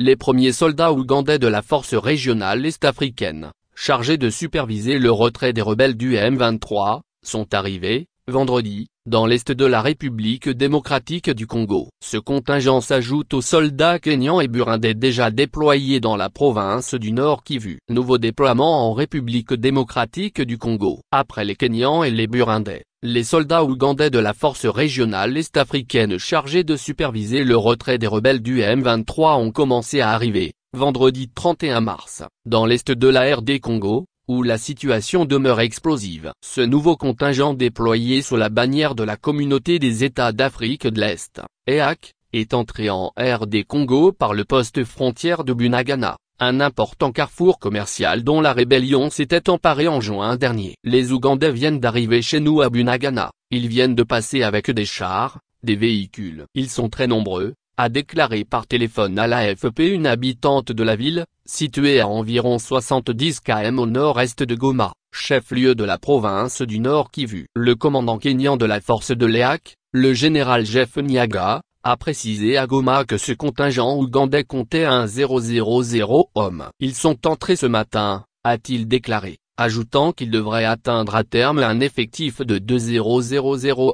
Les premiers soldats ougandais de la force régionale est-africaine, chargés de superviser le retrait des rebelles du M23, sont arrivés, vendredi, dans l'est de la République démocratique du Congo. Ce contingent s'ajoute aux soldats kenyans et burundais déjà déployés dans la province du Nord Kivu. Nouveau déploiement en République démocratique du Congo. Après les Kenyans et les Burundais, les soldats ougandais de la force régionale est-africaine chargés de superviser le retrait des rebelles du M23 ont commencé à arriver, vendredi 31 mars, dans l'est de la RD Congo, où la situation demeure explosive. Ce nouveau contingent déployé sous la bannière de la Communauté des États d'Afrique de l'Est, EAC, est entré en RD Congo par le poste frontière de Bunagana, un important carrefour commercial dont la rébellion s'était emparée en juin dernier. Les Ougandais viennent d'arriver chez nous à Bunagana, ils viennent de passer avec des chars, des véhicules. Ils sont très nombreux, a déclaré par téléphone à l'AFP une habitante de la ville, située à environ 70 km au nord-est de Goma, chef-lieu de la province du Nord Kivu. Le commandant kényan de la force de l'EAC, le général Jeff Nyaga, a précisé à Goma que ce contingent ougandais comptait 1000 hommes. Ils sont entrés ce matin, a-t-il déclaré, ajoutant qu'il devrait atteindre à terme un effectif de 2000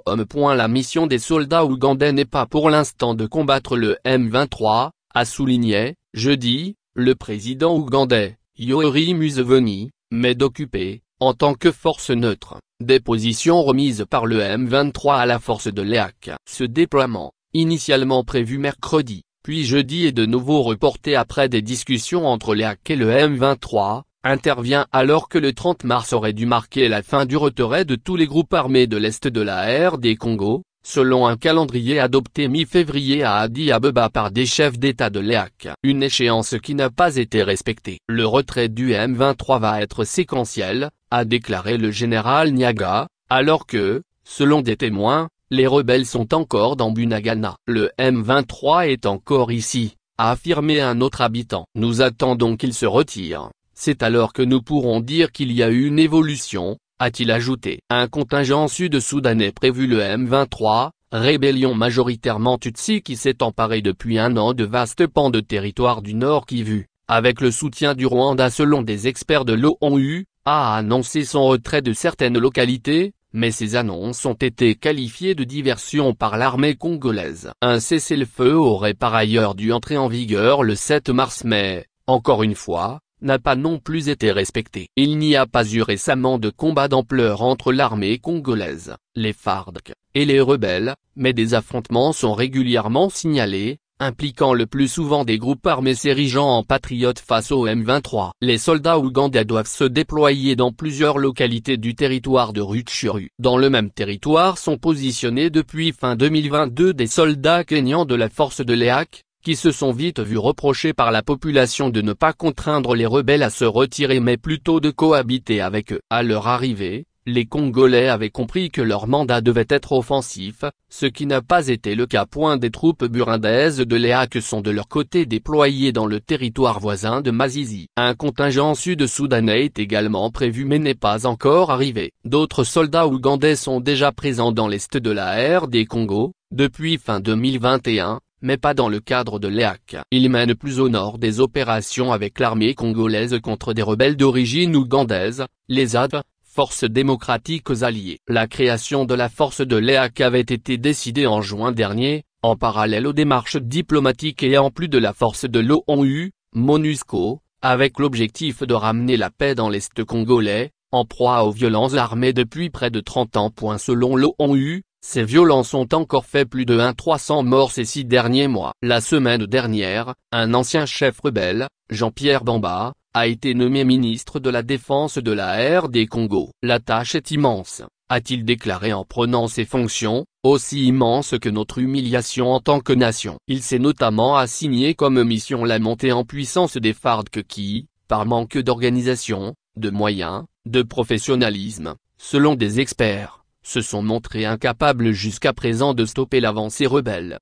hommes. La mission des soldats ougandais n'est pas pour l'instant de combattre le M23, a souligné, jeudi, le président ougandais, Yoweri Museveni, mais d'occuper, en tant que force neutre, des positions remises par le M23 à la force de l'EAC. Ce déploiement, initialement prévu mercredi, puis jeudi est de nouveau reporté après des discussions entre l'EAC et le M23, intervient alors que le 30 mars aurait dû marquer la fin du retrait de tous les groupes armés de l'Est de la RD Congo, selon un calendrier adopté mi-février à Addis Abeba par des chefs d'État de l'EAC. Une échéance qui n'a pas été respectée. Le retrait du M23 va être séquentiel, a déclaré le général Nyaga, alors que, selon des témoins, les rebelles sont encore dans Bunagana. Le M23 est encore ici, a affirmé un autre habitant. Nous attendons qu'il se retire. C'est alors que nous pourrons dire qu'il y a eu une évolution, a-t-il ajouté. Un contingent sud-soudanais prévu le M23, rébellion majoritairement Tutsi qui s'est emparée depuis un an de vastes pans de territoire du Nord Kivu, avec le soutien du Rwanda selon des experts de l'ONU, a annoncé son retrait de certaines localités, mais ces annonces ont été qualifiées de diversion par l'armée congolaise. Un cessez-le-feu aurait par ailleurs dû entrer en vigueur le 7 mars mais, encore une fois, n'a pas non plus été respecté. Il n'y a pas eu récemment de combat d'ampleur entre l'armée congolaise, les FARDC, et les rebelles, mais des affrontements sont régulièrement signalés, impliquant le plus souvent des groupes armés s'érigeant en patriotes face au M23. Les soldats ougandais doivent se déployer dans plusieurs localités du territoire de Rutshuru. Dans le même territoire sont positionnés depuis fin 2022 des soldats kenyans de la force de l'EAC, qui se sont vite vus reprocher par la population de ne pas contraindre les rebelles à se retirer mais plutôt de cohabiter avec eux. À leur arrivée, les Congolais avaient compris que leur mandat devait être offensif, ce qui n'a pas été le cas. Des troupes burundaises de l'EAC sont de leur côté déployées dans le territoire voisin de Masisi. Un contingent sud-soudanais est également prévu mais n'est pas encore arrivé. D'autres soldats ougandais sont déjà présents dans l'est de la RD Congo, depuis fin 2021. Mais pas dans le cadre de l'EAC. Ils mènent plus au nord des opérations avec l'armée congolaise contre des rebelles d'origine ougandaise, les ZAD, Forces démocratiques alliées. La création de la force de l'EAC avait été décidée en juin dernier, en parallèle aux démarches diplomatiques et en plus de la force de l'ONU, MONUSCO, avec l'objectif de ramener la paix dans l'Est congolais, en proie aux violences armées depuis près de 30 ans. Selon l'ONU, ces violences ont encore fait plus de 300 morts ces 6 derniers mois. La semaine dernière, un ancien chef rebelle, Jean-Pierre Bamba, a été nommé ministre de la Défense de la RD Congo. La tâche est immense, a-t-il déclaré en prenant ses fonctions, aussi immense que notre humiliation en tant que nation. Il s'est notamment assigné comme mission la montée en puissance des FARDC qui, par manque d'organisation, de moyens, de professionnalisme, selon des experts, se sont montrés incapables jusqu'à présent de stopper l'avancée rebelle.